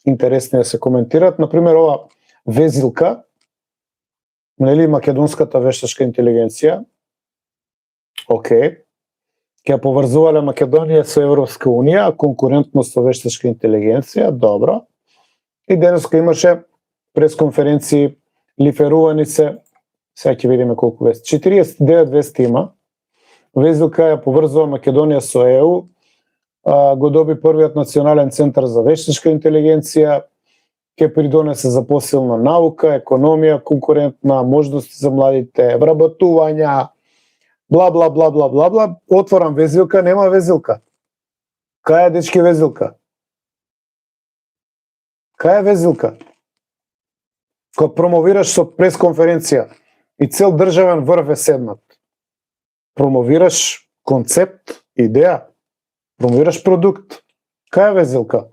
интересни да се коментираат. Например, ова везилка, нели, македонската вештачка интелигенција, окей, ќе поврзувале Македонија со Европска унија, конкурентност со вештачка интелигенција, добро. И денеска имаше пресконференции, лиферувани се, сега ќе видиме колку вести. 49 вести има. Везилка ја поврзува Македонија со ЕУ, го доби првиот национален центар за вештачка интелигенција, ќе придонесе за посилна наука, економија, конкурентна, можности за младите, вработувања, бла бла бла бла бла бла. Отворам везилка, нема везилка. Кај е, дечки, везилка? Кај е везилка? Кога промовираш со пресконференција и цел државен врв е седнат, промовираш концепт, идеја, промовираш продукт. Кај е везилка?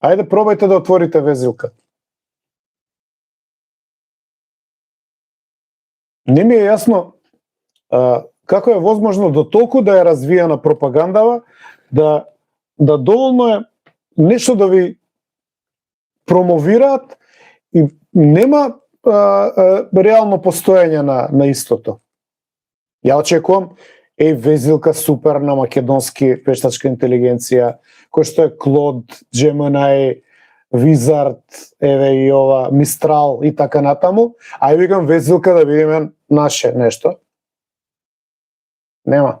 Ајде, пробајте да отворите везилка. Не ми е јасно како е возможно до толку да е развиена пропагандава, да доволно е нешто да ви промовираат и нема реално постоење на истото. Ја очекувам везилка супер на македонски вештачка интелигенција, кој што е Клод, Gemini, Wizard, еве и ова Мистрал и така натаму, а викам везилка да видиме наше нешто. Нема.